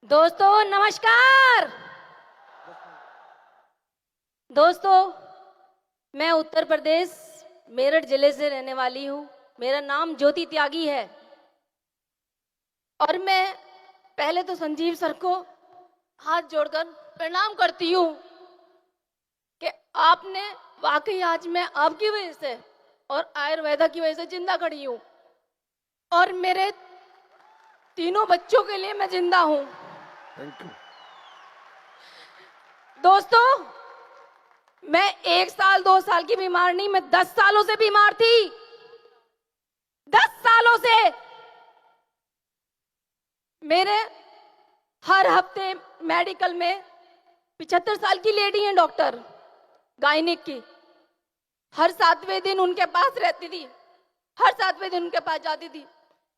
दोस्तों नमस्कार। दोस्तों मैं उत्तर प्रदेश मेरठ जिले से रहने वाली हूँ। मेरा नाम ज्योति त्यागी है और मैं पहले तो संजीव सर को हाथ जोड़कर प्रणाम करती हूँ कि आपने वाकई आज मैं आपकी वजह से और आयुर्वेदा की वजह से जिंदा खड़ी हूँ और मेरे तीनों बच्चों के लिए मैं जिंदा हूँ। Thank you. दोस्तों मैं 1 साल 2 साल की बीमार नहीं, मैं 10 सालों से बीमार थी। 10 सालों से मेरे हर हफ्ते मेडिकल में 75 साल की लेडी हैं डॉक्टर गायनिक की, हर 7वें दिन उनके पास रहती थी, हर 7वें दिन उनके पास जाती थी।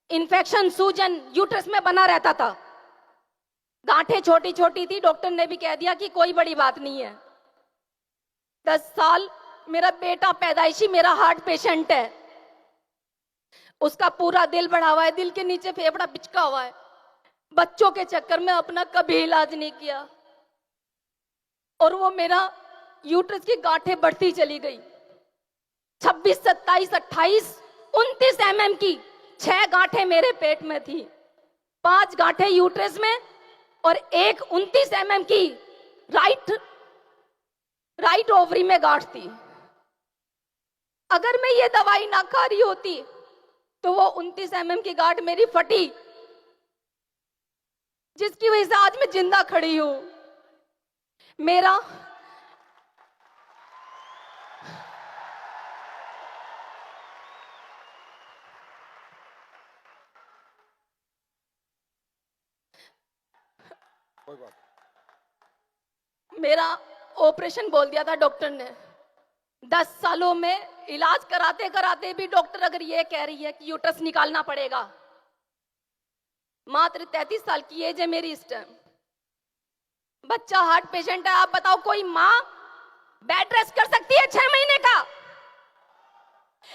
इन्फेक्शन सूजन यूट्रस में बना रहता था, गांठें छोटी छोटी थी, डॉक्टर ने भी कह दिया कि कोई बड़ी बात नहीं है। 10 साल मेरा बेटा पैदाइशी मेरा हार्ट पेशेंट है, उसका पूरा दिल बढ़ा हुआ है, दिल के नीचे फेफड़ा पिचका हुआ है। बच्चों के चक्कर में अपना कभी इलाज नहीं किया और वो मेरा यूट्रस की गांठें बढ़ती चली गई। 26, 27, 28, 29 mm की 6 गांठें मेरे पेट में थी, 5 गांठें यूट्रस में और एक 29 mm की राइट ओवरी में गांठ थी। अगर मैं ये दवाई ना खा रही होती तो वो 29 mm की गांठ मेरी फटी, जिसकी वजह से आज मैं जिंदा खड़ी हूं। मेरा कोई बात। मेरा ऑपरेशन बोल दिया था डॉक्टर ने। 10 सालों में इलाज कराते कराते भी डॉक्टर अगर ये कह रही है कि यूट्रस निकालना पड़ेगा। मात्र 33 साल की एज है मेरी इस टाइम, बच्चा हार्ट पेशेंट है। आप बताओ कोई माँ बेड रेस्ट कर सकती है 6 महीने का?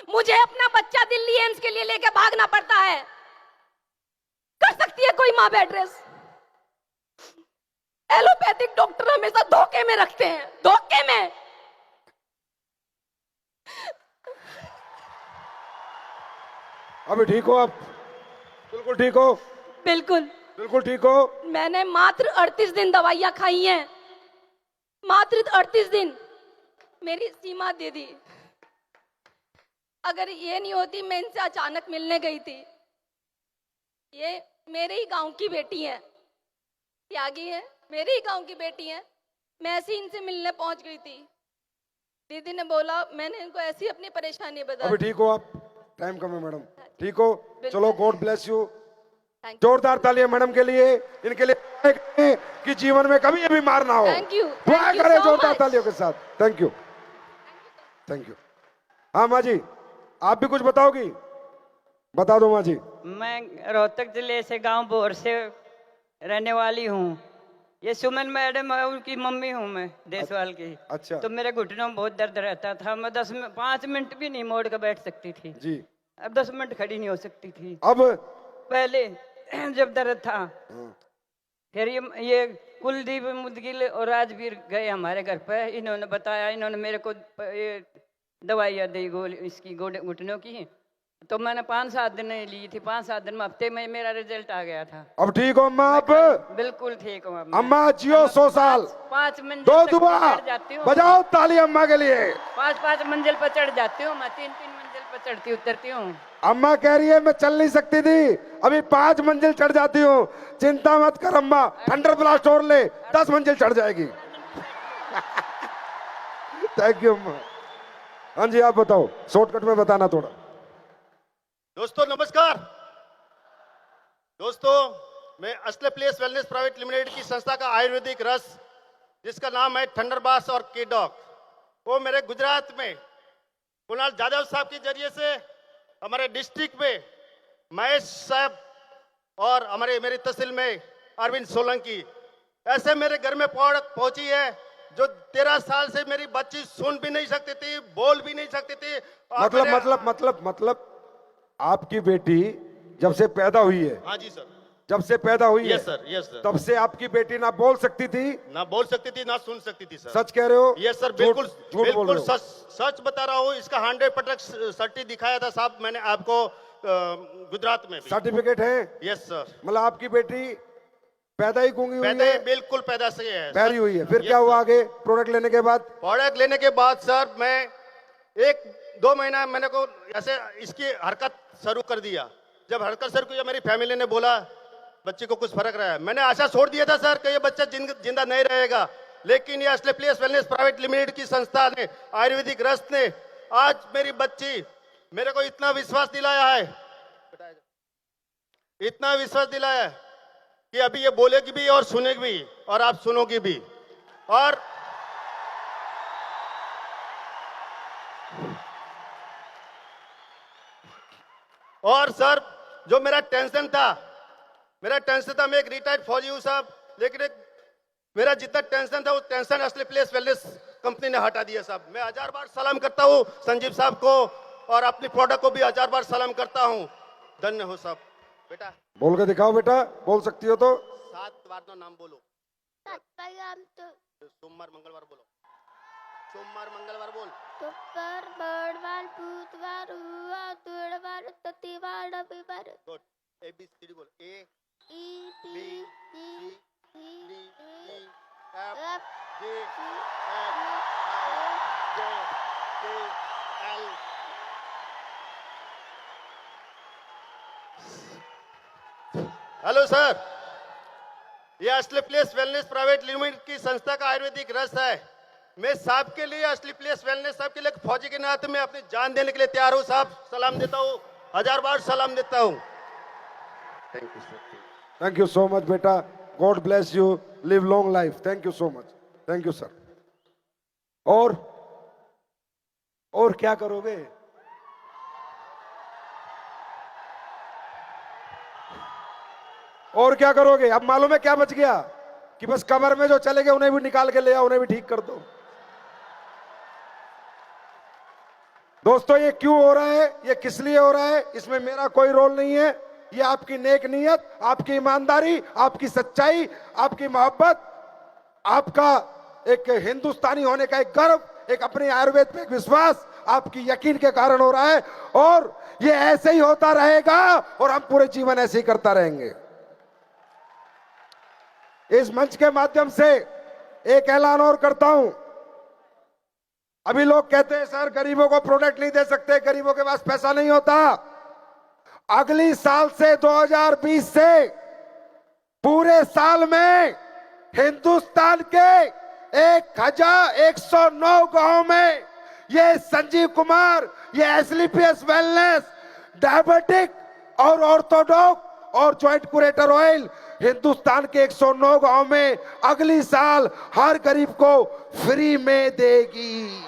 मुझे अपना बच्चा दिल्ली एम्स के लिए लेके भागना पड़ता है, कर सकती है कोई माँ बेड रेस्ट? एलोपैथिक डॉक्टर हमेशा धोखे में रखते हैं, धोखे में। अभी ठीक हो आप? बिल्कुल ठीक हो? बिल्कुल बिल्कुल ठीक हो? मैंने मात्र 38 दिन दवाइयां खाई हैं, मात्र 38 दिन मेरी सीमा दे दी। अगर ये नहीं होती, मैं इनसे अचानक मिलने गई थी। ये मेरे ही गांव की बेटी है, त्यागी है, मेरे ही गांव की बेटी है। मैं ऐसे ही इनसे मिलने पहुंच गई थी। दीदी ने बोला, मैंने इनको ऐसी अपनी परेशानी बता अभी दी। ठीक हो आप? टाइम कम है मैडम, ठीक हो? चलो, God bless you. Thank you, जोरदार तालियां मैडम के लिए, इनके लिए कि जीवन में कभी ये बीमार ना हो। थैंक यू, दुआ थैंक यू करें सो जोरदार मच। तालियों के साथ। Thank you, thank you. हाँ माँ जी, आप भी कुछ बताओगी? बता दो माँ जी। मैं रोहतक जिले से गांव बोर से रहने वाली हूँ। ये सुमन मैडम है, उनकी मम्मी हूँ मैं, देसवाल की। अच्छा। तो मेरे घुटनों में बहुत दर्द रहता था, मैं 5 मिनट भी नहीं मोड़ कर बैठ सकती थी। जी। अब 10 मिनट खड़ी नहीं हो सकती थी अब पहले जब दर्द था। हाँ। फिर ये कुलदीप मुदगिल और राजवीर गए हमारे घर पे, इन्होंने बताया, इन्होंने मेरे को ये दवाइयाँ दी गोली इसकी घुटनों की। तो मैंने 5-7 दिन ली थी, 5-7 दिन में, हफ्ते में मेरा रिजल्ट आ गया था। अब ठीक हो अम्मा आप? बिल्कुल ठीक हूँ अब मैं। अम्मा जियो 100 साल। 5 मंजिल दो तक दुआ चढ़ जाती हूँ, बजाओ ताली अम्मा के लिए। 5-5 मंजिल पर चढ़ जाती हूँ मैं, 3-3 मंजिल पर चढ़ती उतरती हूँ। अम्मा कह रही है मैं चल नहीं सकती थी, अभी 5 मंजिल चढ़ जाती हूँ। चिंता मत कर अम्मा, थंडर ब्लास्ट और ले, 10 मंजिल चढ़ जाएगी। थैंक यू अम्मा। हाँ जी, आप बताओ, शॉर्टकट में बताना थोड़ा। दोस्तों नमस्कार। दोस्तों मैं असले प्लेस वेलनेस प्राइवेट लिमिटेड की संस्था का आयुर्वेदिक रस, जिसका नाम है थंडरबास और केडॉक, वो मेरे गुजरात में कुणाल जादव साहब के जरिए से हमारे डिस्ट्रिक्ट में महेश साहब और मेरी तहसील में अरविंद सोलंकी, ऐसे मेरे घर में प्रोडक्ट पहुंची है जो 13 साल से मेरी बच्ची सुन भी नहीं सकती थी, बोल भी नहीं सकती थी। मतलब आपकी बेटी जब से पैदा हुई है, हाँ जी सर, जब से पैदा हुई है यस सर, यस सर। तब से आपकी बेटी ना बोल सकती थी, ना बोल सकती थी ना सुन सकती थी सर। सच कह रहे हो? यस सर, झूठ- बिल्कुल झूठ बोल बिल्कुल रहे हो? सच सच बता रहा हूँ। इसका 100% सर्टी दिखाया था साहब मैंने आपको गुजरात में भी। सर्टिफिकेट है? यस सर, मतलब आपकी बेटी पैदा ही गूंगी हुई पैदा है? ही बिल्कुल पैदा से है। पैरी हुई है। फिर Yes, क्या हुआ sir। आगे प्रोडक्ट लेने के बाद? प्रोडक्ट लेने के बाद सर मैं 1-2 महीना मैंने को ऐसे इसकी हरकत शुरू कर दिया। जब हरकत शुरू किया मेरी फैमिली ने बोला बच्चे को कुछ फर्क रहा है। मैंने आशा छोड़ दिया था सर कि ये बच्चा जिंदा नहीं रहेगा, लेकिन ये असली प्लेस वेलनेस प्राइवेट लिमिटेड की संस्था ने, आयुर्वेदिक रस ने आज मेरी बच्ची मेरे को इतना विश्वास दिलाया है, इतना विश्वास दिलाया है कि अभी ये बोलेगी भी और सुनेगी भी और आप सुनोगी भी। और सर जो मेरा टेंशन था मैं एक रिटायर्ड फौजी हूं साहब, लेकिन मेरा जितना टेंशन था वो टेंशन असली प्लेस वेलनेस कंपनी ने हटा दिया साहब। मैं 1000 बार सलाम करता हूं संजीव साहब को और अपनी प्रोडक्ट को भी 1000 बार सलाम करता हूं। धन्य हो साहब। बेटा बोल के दिखाओ बेटा, बोल सकती हो तो। 7 बार नाम बोलो। सोमवार मंगलवार बोलो। सोमवार मंगलवार बोल। शुक्र बड़वार बुधवार हुआ तुड़वार ततीवार रविवार। गुड। ABCD बोल। A E B B C C D E F F G H I J K L hello sir, ये असली प्लेस वेलनेस प्राइवेट लिमिटेड की संस्था का आयुर्वेदिक रस है। मैं साहब के लिए, असली प्लेस वेलनेस साहब के लिए, फौजी के नाते मैं अपनी जान देने के लिए तैयार हूँ साहब। सलाम देता हूँ, 1000 बार सलाम देता हूँ। Thank you sir. Thank you so much बेटा, God bless you, live long life. Thank you so much, thank you sir. और क्या करोगे? और क्या करोगे? अब मालूम है क्या बच गया कि बस कमर में जो चले गए उन्हें भी निकाल के ले आओ, उन्हें भी ठीक कर दो। दोस्तों ये क्यों हो रहा है, ये किस लिए हो रहा है, इसमें मेरा कोई रोल नहीं है। ये आपकी नेक नीयत, आपकी ईमानदारी, आपकी सच्चाई, आपकी मोहब्बत, आपका एक हिंदुस्तानी होने का एक गर्व, एक अपने आयुर्वेद पे एक विश्वास, आपकी यकीन के कारण हो रहा है। और ये ऐसे ही होता रहेगा और हम पूरे जीवन ऐसे ही करता रहेंगे। इस मंच के माध्यम से एक ऐलान और करता हूं। अभी लोग कहते हैं सर गरीबों को प्रोडक्ट नहीं दे सकते, गरीबों के पास पैसा नहीं होता। अगली साल से 2020 से पूरे साल में हिंदुस्तान के 1109 गांव में ये संजीव कुमार, ये एसलीपीएस वेलनेस, डायबिटिक और ऑर्थोडॉक्स और ज्वाइंट कुरेटर ऑयल हिंदुस्तान के 109 गांव में अगली साल हर गरीब को फ्री में देगी।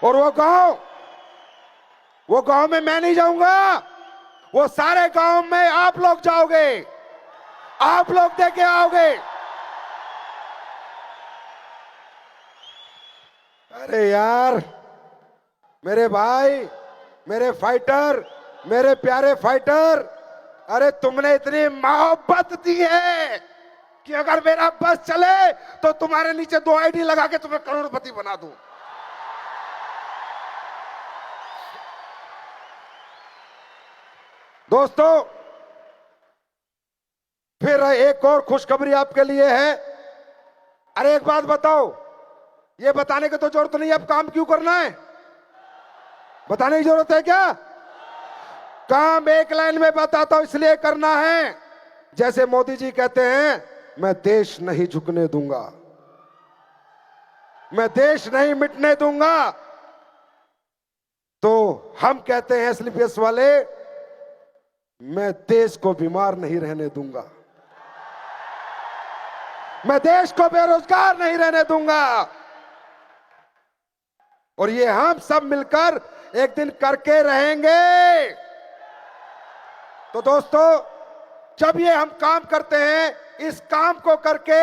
और वो गांव में मैं नहीं जाऊंगा, वो सारे गांव में आप लोग जाओगे, आप लोग देके आओगे। अरे यार मेरे भाई, मेरे फाइटर, मेरे प्यारे फाइटर, अरे तुमने इतनी मोहब्बत दी है कि अगर मेरा बस चले तो तुम्हारे नीचे 2 आईडी लगा के तुम्हें करोड़पति बना दूं। दोस्तों फिर एक और खुशखबरी आपके लिए है। अरे एक बात बताओ, ये बताने की तो जरूरत नहीं है अब काम क्यों करना है, बताने की जरूरत है क्या? काम एक लाइन में बताता हूं, इसलिए करना है जैसे मोदी जी कहते हैं, मैं देश नहीं झुकने दूंगा, मैं देश नहीं मिटने दूंगा। तो हम कहते हैं एसलीपीएस वाले, मैं देश को बीमार नहीं रहने दूंगा, मैं देश को बेरोजगार नहीं रहने दूंगा। और ये हम सब मिलकर एक दिन करके रहेंगे। तो दोस्तों जब ये हम काम करते हैं इस काम को करके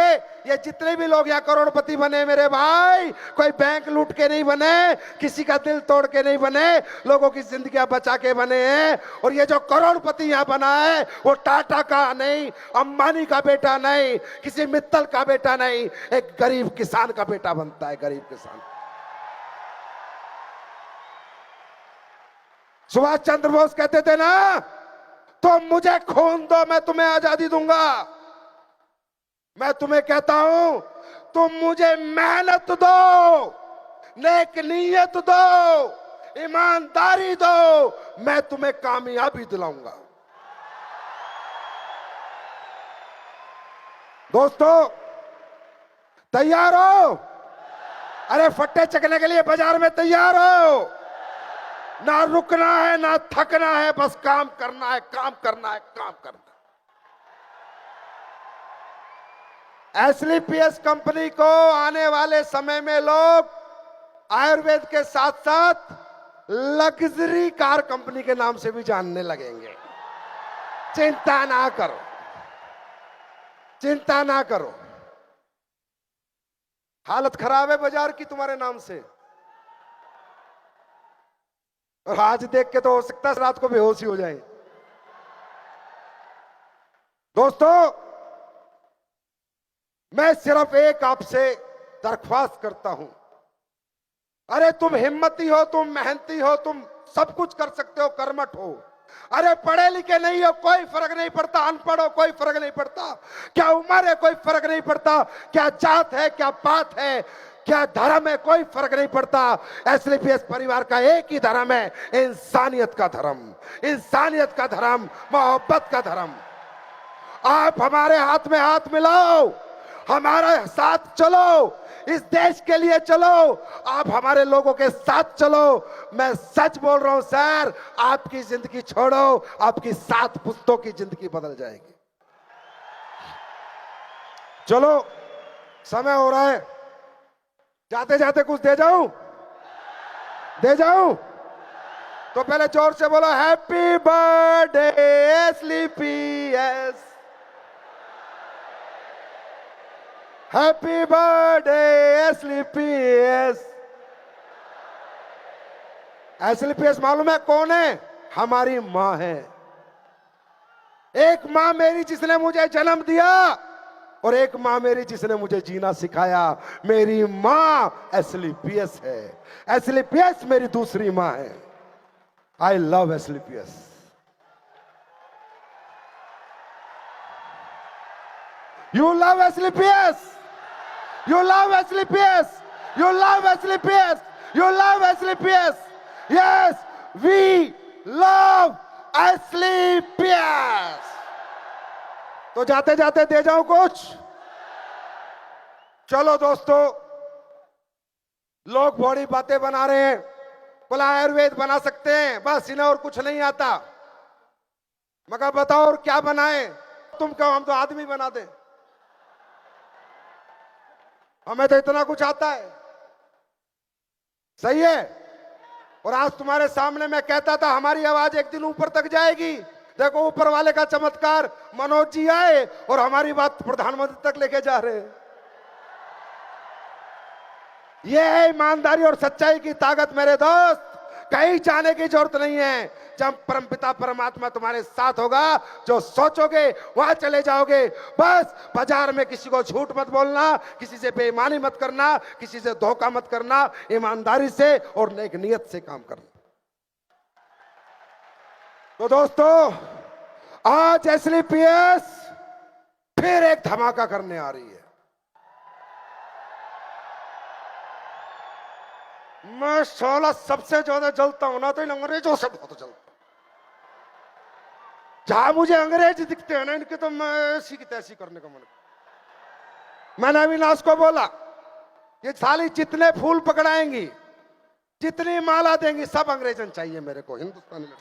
ये जितने भी लोग यहाँ करोड़पति बने मेरे भाई, कोई बैंक लूट के नहीं बने, किसी का दिल तोड़ के नहीं बने, लोगों की जिंदगियां बचा के बने हैं। और ये जो करोड़पति यहाँ बना है वो टाटा का नहीं, अंबानी का बेटा नहीं, किसी मित्तल का बेटा नहीं, एक गरीब किसान का बेटा बनता है, गरीब किसान। सुभाष चंद्र बोस कहते थे ना, तुम मुझे खून दो मैं तुम्हें आजादी दूंगा। मैं तुम्हें कहता हूं, तुम मुझे मेहनत दो, नेक नीयत दो, ईमानदारी दो, मैं तुम्हें कामयाबी दिलाऊंगा। दोस्तों तैयार हो? अरे फट्टे चकने के लिए बाजार में तैयार हो? ना रुकना है ना थकना है, बस काम करना है, काम करना है, काम करना है। एसलीपीएस कंपनी को आने वाले समय में लोग आयुर्वेद के साथ साथ लग्जरी कार कंपनी के नाम से भी जानने लगेंगे। चिंता ना करो, चिंता ना करो। हालत खराब है बाजार की तुम्हारे नाम से, और आज देख के तो हो सकता है रात को बेहोश ही हो जाए। दोस्तों मैं सिर्फ एक आपसे दरख्वास्त करता हूं, अरे तुम हिम्मती हो, तुम मेहनती हो, तुम सब कुछ कर सकते हो, कर्मठ हो। अरे पढ़े लिखे नहीं हो कोई फर्क नहीं पड़ता, अनपढ़ हो कोई फर्क नहीं पड़ता, क्या उम्र है कोई फर्क नहीं पड़ता, क्या जात है, क्या पात है, क्या धर्म है, कोई फर्क नहीं पड़ता। एसलीपीएस परिवार का एक ही धर्म है, इंसानियत का धर्म, इंसानियत का धर्म, मोहब्बत का धर्म। आप हमारे हाथ में हाथ मिलाओ, हमारे साथ चलो, इस देश के लिए चलो, आप हमारे लोगों के साथ चलो। मैं सच बोल रहा हूं सर, आपकी जिंदगी छोड़ो, आपकी 7 पुश्तों की जिंदगी बदल जाएगी। चलो समय हो रहा है, जाते जाते कुछ दे जाऊं? दे जाऊं? तो पहले जोर से बोलो, हैप्पी बर्थडे एसलीपीएस, हैप्पी बर्थडे एसलीपीएस। एसलीपीएस मालूम है कौन है? हमारी मां है। एक मां मेरी जिसने मुझे जन्म दिया, और एक मां मेरी जिसने मुझे जीना सिखाया। मेरी मां एसलीपीएस है, एसलीपीएस मेरी दूसरी मां है। I love SLPS. You love SLPS. You love SLPS. You love SLPS. You love SLPS. Yes, we love SLPS. तो जाते जाते दे जाऊं कुछ? चलो दोस्तों, लोग बड़ी बातें बना रहे हैं, बोला आयुर्वेद बना सकते हैं, बस इन्हें और कुछ नहीं आता। मगर बताओ और क्या बनाए? तुम कहो हम तो आदमी बना दें, हमें तो इतना कुछ आता है। सही है? और आज तुम्हारे सामने मैं कहता था हमारी आवाज एक दिन ऊपर तक जाएगी। देखो ऊपर वाले का चमत्कार, मनोज जी आए और हमारी बात प्रधानमंत्री तक लेके जा रहे हैं। यह है ईमानदारी और सच्चाई की ताकत मेरे दोस्त। कहीं जाने की जरूरत नहीं है। जब परमपिता परमात्मा तुम्हारे साथ होगा, जो सोचोगे वहां चले जाओगे। बस बाजार में किसी को झूठ मत बोलना, किसी से बेईमानी मत करना, किसी से धोखा मत करना, ईमानदारी से और नेक नियत से काम करना। तो दोस्तों आज एसलीपीएस फिर एक धमाका करने आ रही है। मैं 16 सबसे ज्यादा जलता हूं ना, तो इन अंग्रेजों से बहुत जलता। जहां मुझे अंग्रेज दिखते हैं ना, इनके तो मैं ऐसी की तैसी करने का मन। मैंने अविनाश को बोला, ये साली जितने फूल पकड़ाएंगी, जितनी माला देंगी, सब अंग्रेजन चाहिए मेरे को हिंदुस्तानी में।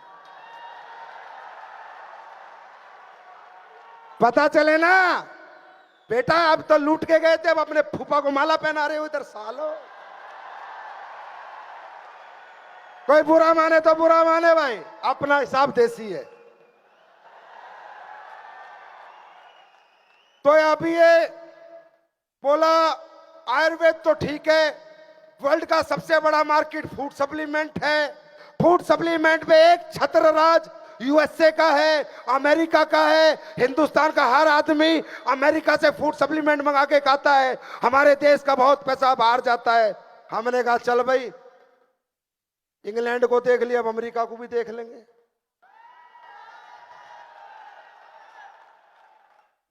पता चले ना बेटा, अब तो लूट के गए थे, अब अपने फूफा को माला पहना रहे हो इधर सालो। कोई बुरा माने तो बुरा माने भाई, अपना हिसाब देसी है। तो अभी ये बोला आयुर्वेद तो ठीक है, वर्ल्ड का सबसे बड़ा मार्केट फूड सप्लीमेंट है। फूड सप्लीमेंट में एक छत्र राज यूएसए का है, अमेरिका का है। हिंदुस्तान का हर आदमी अमेरिका से फूड सप्लीमेंट मंगा के खाता है। हमारे देश का बहुत पैसा बाहर जाता है। हमने कहा चल भाई, इंग्लैंड को देख लिया, अब अमेरिका को भी देख लेंगे।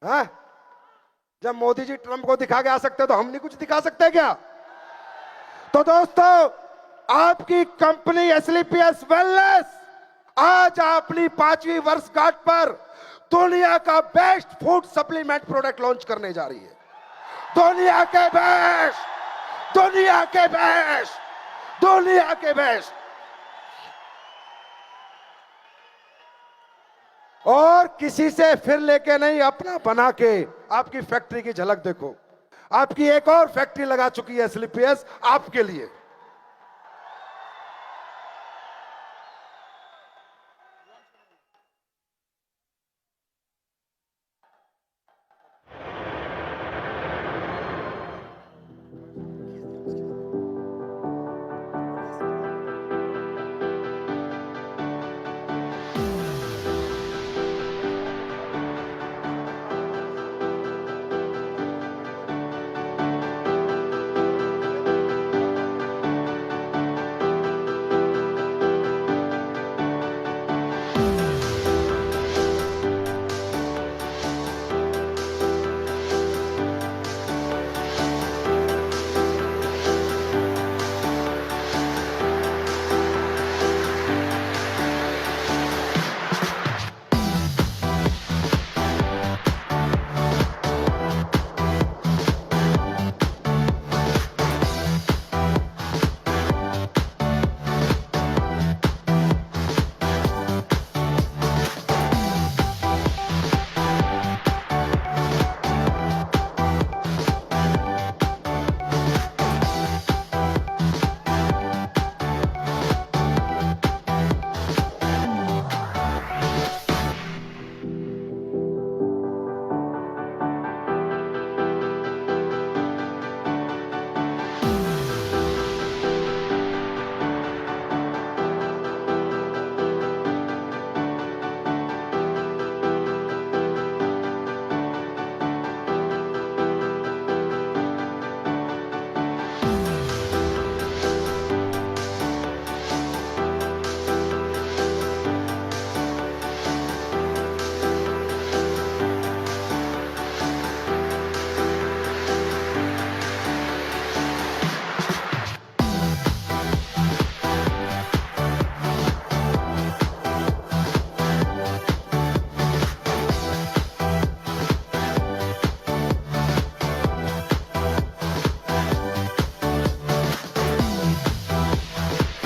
हाँ? जब मोदी जी ट्रंप को दिखा के आ सकते तो हम नहीं कुछ दिखा सकते क्या? तो दोस्तों, आपकी कंपनी एसलीपीएस वेलनेस आज अपनी 5वीं वर्षगांठ पर दुनिया का best food supplement product launch करने जा रही है। दुनिया के बेस्ट, दुनिया के बेस्ट, दुनिया के बेस्ट। और किसी से फिर लेके नहीं, अपना बना के आपकी फैक्ट्री की झलक देखो। आपकी एक और फैक्ट्री लगा चुकी है एसलीपीएस आपके लिए।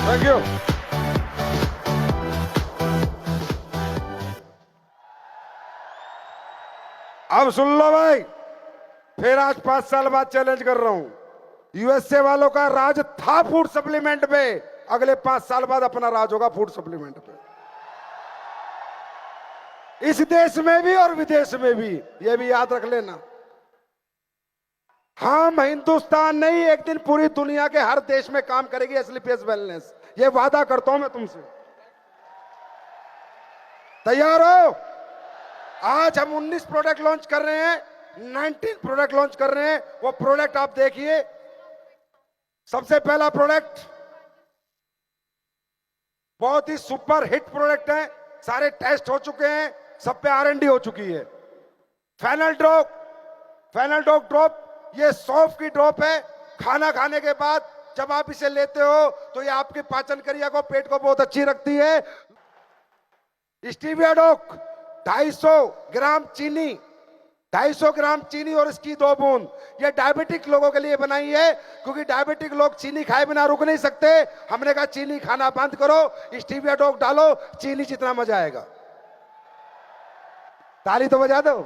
Thank you. अब सुन लो भाई, फिर आज 5 साल बाद चैलेंज कर रहा हूं। यूएसए वालों का राज था फूड सप्लीमेंट पे, अगले 5 साल बाद अपना राज होगा फूड सप्लीमेंट पे। इस देश में भी और विदेश में भी, यह भी याद रख लेना। हम हिंदुस्तान नहीं, एक दिन पूरी दुनिया के हर देश में काम करेगी एसलीपीएस वेलनेस, ये वादा करता हूं मैं तुमसे। तैयार हो? आज हम 19 प्रोडक्ट लॉन्च कर रहे हैं, 19 प्रोडक्ट लॉन्च कर रहे हैं। वो प्रोडक्ट आप देखिए। सबसे पहला प्रोडक्ट बहुत ही सुपर हिट प्रोडक्ट है, सारे टेस्ट हो चुके हैं, सब पे R&D हो चुकी है। फेनल डॉग ड्रॉप, ये सौंफ की ड्रॉप है। खाना खाने के बाद जब आप इसे लेते हो तो ये आपकी पाचन क्रिया को, पेट को बहुत अच्छी रखती है। स्टीविया डॉग 250 ग्राम चीनी, 250 ग्राम चीनी और इसकी 2 बूंद, ये डायबिटिक लोगों के लिए बनाई है, क्योंकि डायबिटिक लोग चीनी खाए बिना रुक नहीं सकते। हमने कहा चीनी खाना बंद करो, स्टीविया डॉग डालो, चीनी जितना मजा आएगा। ताली तो बजा दो।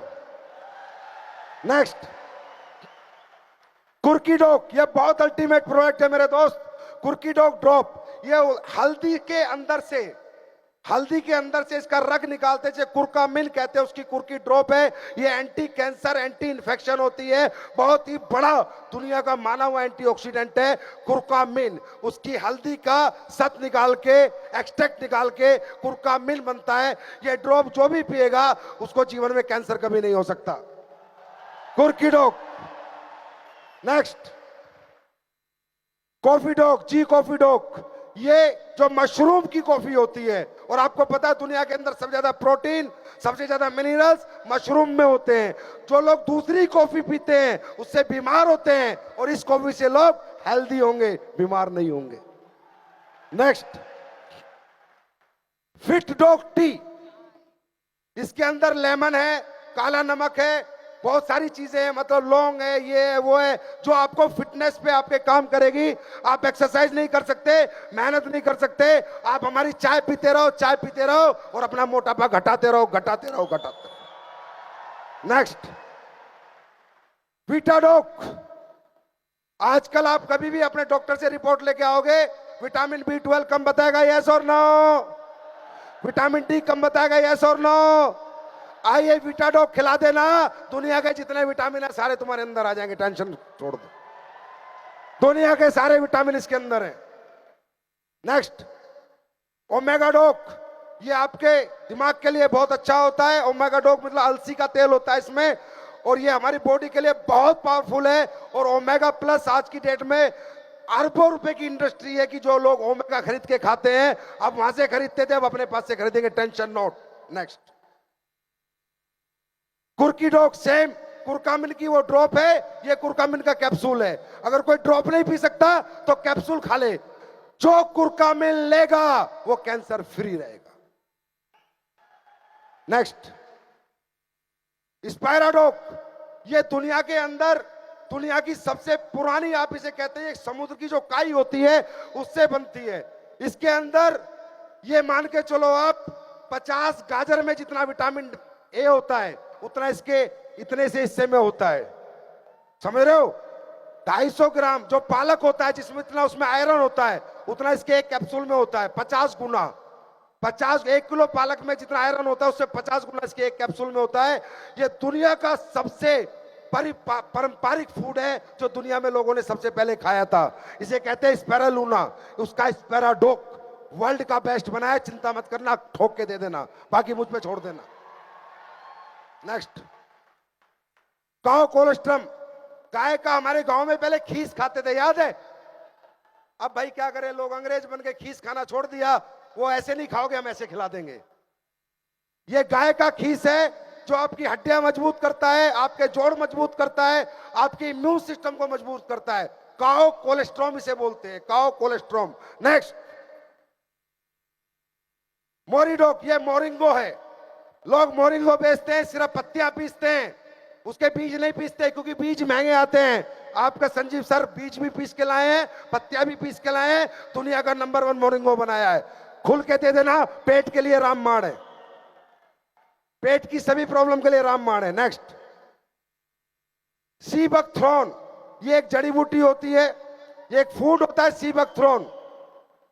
नेक्स्ट, कुर्की डॉग, ये बहुत अल्टीमेट प्रोडक्ट है मेरे दोस्त। कुर्की डॉग ड्रॉप, ये हल्दी के अंदर से हल्दी के अंदर से इसका रग निकालते हैं, कुरकामिन कहते हैं, उसकी कुर्की ड्रॉप है। ये एंटी कैंसर, एंटी इन्फेक्शन होती है। बहुत ही बड़ा दुनिया का माना हुआ एंटीऑक्सीडेंट है कुरकामिन। उसकी हल्दी का सत निकाल के, एक्सट्रैक्ट निकाल के कुरकामिन बनता है। ये ड्रॉप जो भी पिएगा उसको जीवन में कैंसर कभी नहीं हो सकता। कुर्की डॉग। नेक्स्ट, कॉफी डॉग, जी कॉफी डॉग। ये जो मशरूम की कॉफी होती है, और आपको पता है दुनिया के अंदर सबसे ज्यादा प्रोटीन, सबसे ज्यादा मिनरल्स मशरूम में होते हैं। जो लोग दूसरी कॉफी पीते हैं उससे बीमार होते हैं, और इस कॉफी से लोग हेल्दी होंगे, बीमार नहीं होंगे। Next, fit dog T. इसके अंदर लेमन है, काला नमक है, बहुत सारी चीजें हैं, मतलब लौंग है, ये है, वो है, जो आपको फिटनेस पे आपके काम करेगी। आप एक्सरसाइज नहीं कर सकते, मेहनत नहीं कर सकते, आप हमारी चाय पीते रहो, चाय पीते रहो, और अपना मोटापा घटाते रहो, घटाते रहो, घटाते रहो। नेक्स्ट, वीटाडॉक। आजकल आप कभी भी अपने डॉक्टर से रिपोर्ट लेके आओगे, विटामिन B12 कम बताएगा, यस और नो? विटामिन D कम बताएगा, यस और नो? आइए विटाडॉक खिला देना, दुनिया के जितने विटामिन है सारे तुम्हारे अंदर आ जाएंगे, टेंशन छोड़ दो। दुनिया के सारे विटामिन इसके अंदर हैं। नेक्स्ट, ओमेगा डॉक। ये आपके दिमाग के लिए बहुत अच्छा होता है। ओमेगा डॉक मतलब अलसी का तेल होता है इसमें, और ये हमारी बॉडी के लिए बहुत पावरफुल है। और ओमेगा प्लस आज की डेट में अरबों रुपए की इंडस्ट्री है कि जो लोग ओमेगा खरीद के खाते हैं, अब वहां से खरीदते थे, अब अपने पास से खरीदेंगे, टेंशन नोट। नेक्स्ट, कुर्की डॉग। सेम कुरकामिन की वो ड्रॉप है, ये कुरकामिन का कैप्सूल है। अगर कोई ड्रॉप नहीं पी सकता तो कैप्सूल खा ले। जो कुरकामिन लेगा वो कैंसर फ्री रहेगा। नेक्स्ट, स्पायराडॉक। ये दुनिया के अंदर दुनिया की सबसे पुरानी, आप इसे कहते हैं, समुद्र की जो काई होती है उससे बनती है। इसके अंदर ये मान के चलो आप 50 गाजर में जितना विटामिन ए होता है उतना इसके इतने से हिस्से में होता है, समझ रहे हो? 250 ग्राम जो पालक होता है जिसमें इतना, उसमें आयरन होता है, उतना इसके एक कैप्सूल में होता है 50 गुना। 1 किलो पालक में जितना आयरन होता है उससे 50 गुना इसके एक कैप्सूल में होता है। ये दुनिया का सबसे पारंपरिक फूड है जो दुनिया में लोगों ने सबसे पहले खाया था। इसे कहते हैं स्पैरालूना, उसका स्पैराडॉक वर्ल्ड का बेस्ट बनाया। चिंता मत करना, ठोक के दे देना, बाकी मुझ पे छोड़ देना। Next, cow colostrum. गाय का हमारे गांव में पहले खीस खाते थे, याद है? अब भाई क्या करें, लोग अंग्रेज बन के खीस खाना छोड़ दिया। वो ऐसे नहीं खाओगे, हम ऐसे खिला देंगे। ये गाय का खीस है जो आपकी हड्डियां मजबूत करता है, आपके जोड़ मजबूत करता है, आपके इम्यून सिस्टम को मजबूत करता है। काउ कोलेस्ट्रॉम इसे बोलते हैं, काउ कोलेस्ट्रॉम। नेक्स्ट, मोरिडॉक। ये मोरिंगो है। लोग मोरिंगो बेचते हैं, सिर्फ पत्तियां पीसते हैं, उसके बीज नहीं पीसते क्योंकि बीज महंगे आते हैं। आपका संजीव सर बीज भी पीस के लाए हैं, पत्तियां भी पीस के लाए हैं, दुनिया का नंबर 1 मोरिंगो बनाया है। खुल के दे देना, पेट के लिए रामबाण है, पेट की सभी प्रॉब्लम के लिए रामबाण है। नेक्स्ट, सीबकथ्रोन। ये एक जड़ी बूटी होती है, ये एक फूड होता है सीबकथ्रोन।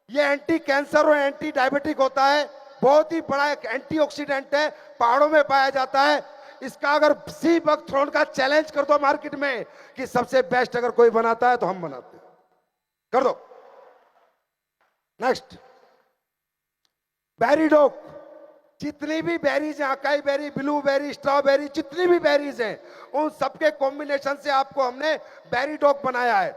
ये एंटी कैंसर और एंटी डायबिटिक होता है, बहुत ही बड़ा एक एंटीऑक्सीडेंट है, पहाड़ों में पाया जाता है। इसका अगर सीबकथ्रोन का चैलेंज कर दो मार्केट में कि सबसे बेस्ट अगर कोई बनाता है तो हम बनाते हैं, कर दो। नेक्स्ट, बेरीडॉक। जितनी भी बेरीज हैं, अकाई बेरी, ब्लूबेरी, स्ट्रॉबेरी, जितनी भी बेरीज हैं, उन सबके कॉम्बिनेशन से आपको हमने बेरीडॉक बनाया है।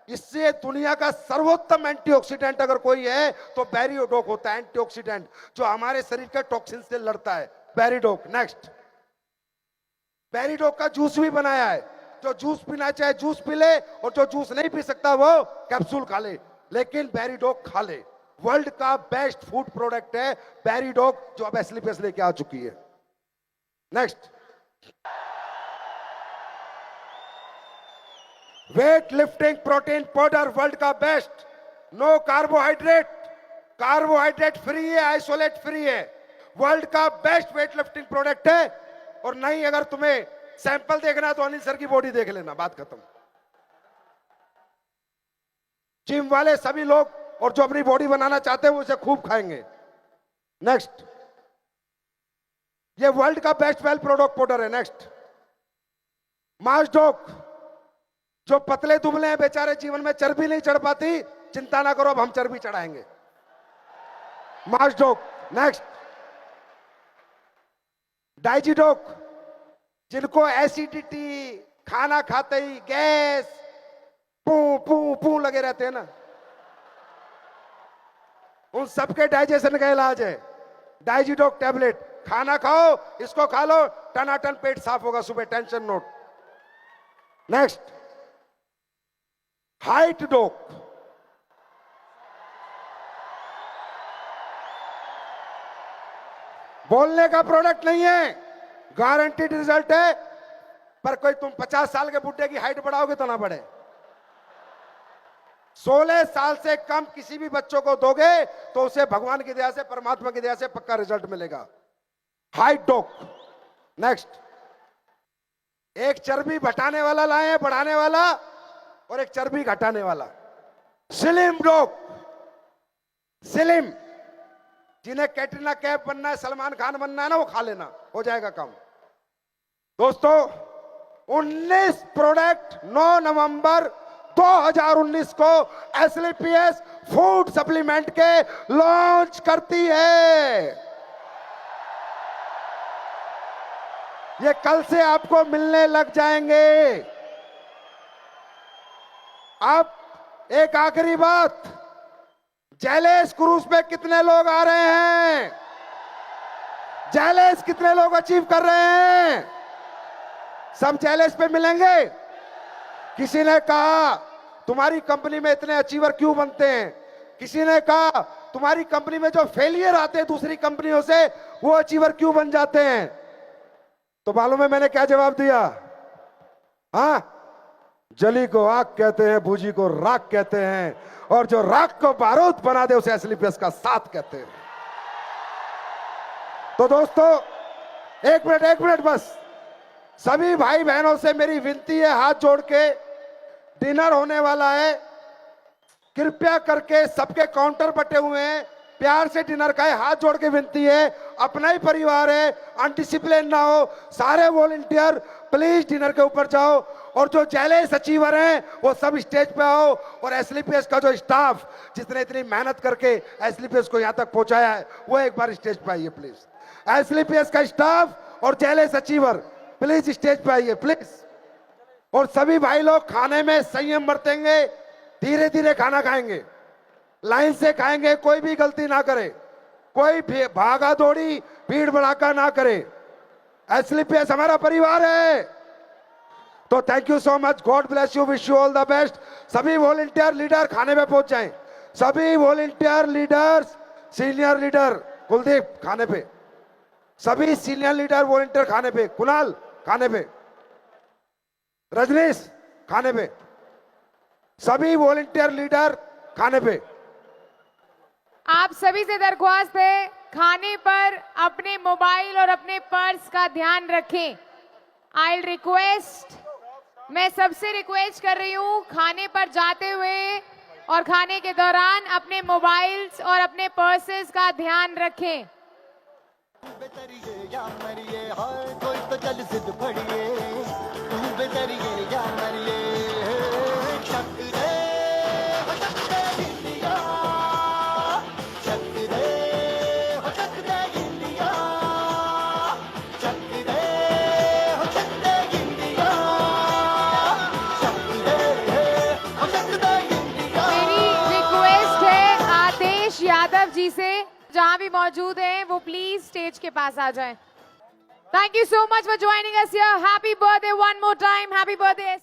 इससे दुनिया का सर्वोत्तम एंटीऑक्सीडेंट अगर कोई है तो बेरीडॉक होता है, एंटीऑक्सीडेंट जो हमारे शरीर के टॉक्सिन से लड़ता है, बेरीडॉक। नेक्स्ट, बेरीडॉक का जूस भी बनाया है। जो जूस पीना चाहे जूस पी ले, और जो जूस नहीं पी सकता वो कैप्सूल खा ले, लेकिन बेरीडॉक खा ले। वर्ल्ड का बेस्ट फूड प्रोडक्ट है बेरीडॉक, जो अब एसलीपीएस लेके आ चुकी है। Next, weight lifting protein powder, world का best. No carbohydrate, carbohydrate free है, आइसोलेट फ्री है, वर्ल्ड का बेस्ट वेट लिफ्टिंग प्रोडक्ट है। और नहीं, अगर तुम्हें सैंपल देखना है तो अनिल सर की बॉडी देख लेना, बात खत्म। जिम वाले सभी लोग और जो अपनी बॉडी बनाना चाहते हैं वो इसे खूब खाएंगे। नेक्स्ट, ये वर्ल्ड का बेस्ट वेल प्रोडक्ट पाउडर है। नेक्स्ट, मास्डोक, जो पतले दुबले हैं बेचारे, जीवन में चर्बी नहीं चढ़ पाती, चिंता ना करो, अब हम चर्बी चढ़ाएंगे। मास्डोक। नेक्स्ट, डाइजिडोक, जिनको एसिडिटी, खाना खाते ही गैस, पू पू पू लगे रहते हैं ना, उन सबके डाइजेशन का इलाज है डाइजिडोक टैबलेट। खाना खाओ, इसको खा लो, टनाटन पेट साफ होगा सुबह, टेंशन नोट। नेक्स्ट, हाइट डोक, बोलने का प्रोडक्ट नहीं है, गारंटीड रिजल्ट है, पर कोई तुम 50 साल के बुढ़े की हाइट बढ़ाओगे तो ना बढ़े। 16 साल से कम किसी भी बच्चों को दोगे तो उसे भगवान की दया से, परमात्मा की दया से पक्का रिजल्ट मिलेगा। हाइट डोक। नेक्स्ट, एक चर्बी घटाने वाला लाए हैं, बढ़ाने वाला, और एक चर्बी घटाने वाला। स्लिम डोक। स्लिम, जिन्हें कैटरीना कैफ बनना है, सलमान खान बनना है ना, वो खा लेना, हो जाएगा काम। दोस्तों, 19 प्रोडक्ट 9 नवंबर 2019 को एसलीपीएस फूड सप्लीमेंट के लॉन्च करती है। ये कल से आपको मिलने लग जाएंगे। अब एक आखिरी बात, जैलेस क्रूज पे कितने लोग आ रहे हैं? जैलेस कितने लोग अचीव कर रहे हैं? सब जैलेस पे मिलेंगे। किसी ने कहा तुम्हारी कंपनी में इतने अचीवर क्यों बनते हैं? किसी ने कहा तुम्हारी कंपनी में जो फेलियर आते हैं दूसरी कंपनियों से, वो अचीवर क्यों बन जाते हैं? तो मालूम है मैंने क्या जवाब दिया? हाँ, जली को आग कहते हैं, भूजी को राख कहते हैं, और जो राख को बारूद बना दे उसे एसलीपीएस का साथ कहते हैं। तो दोस्तों, एक मिनट बस, सभी भाई बहनों से मेरी विनती है, हाथ जोड़ के, डिनर होने वाला है, कृपया करके सबके काउंटर बटे हुए हैं, प्यार से डिनर खाए, हाथ जोड़ के विनती है, अपना ही परिवार है, अनडिसिप्लिन ना हो, सारे वॉलंटियर प्लीज डिनर के ऊपर जाओ, और जो जैलेस अचीवर हैं वो सब स्टेज पे आओ, और एसलीपीएस का जो स्टाफ जिसने इतनी मेहनत करके एसलीपीएस को यहां तक पहुंचाया है, वो एक बार स्टेज पे आइए प्लीज। एसलीपीएस का स्टाफ और जैलेस अचीवर प्लीज स्टेज पे आइए प्लीज। और सभी भाई लोग खाने में संयम बरतेंगे, धीरे धीरे खाना खाएंगे, लाइन से खाएंगे, कोई भी गलती ना करे, कोई भागा दौड़ी भीड़ भड़ाका ना करे। एसलीपीएस हमारा परिवार है। तो thank you so much, God bless you, wish you all the best. सभी वॉलंटियर लीडर खाने पे पहुंच जाएं, सभी volunteer leaders, senior leader Kuldeep खाने पे, सभी सीनियर लीडर वॉलंटियर खाने पे, कुणाल खाने पे, रजनीश खाने पे, सभी वॉलंटियर लीडर खाने पे। आप सभी से दरख्वास्त है, खाने पर अपने मोबाइल और अपने पर्स का ध्यान रखें। आई रिक्वेस्ट, मैं सबसे रिक्वेस्ट कर रही हूँ, खाने पर जाते हुए और खाने के दौरान अपने मोबाइल्स और अपने पर्सेस का ध्यान रखें। बेतरिए या मरिए, हाय कोई तो चल सिद्ध पड़िए, तू बेतरिए या मरिए, शक रे हो शक रे इंडिया, शक रे हो शक रे इंडिया, शक रे हो शक रे इंडिया, शक रे हो शक रे इंडिया। मेरी रिक्वेस्ट है आदेश यादव जी से, जहां भी मौजूद हैं वो प्लीज स्टेज के पास आ जाएं। Thank you so much for joining us here. Happy birthday one more time, happy birthday.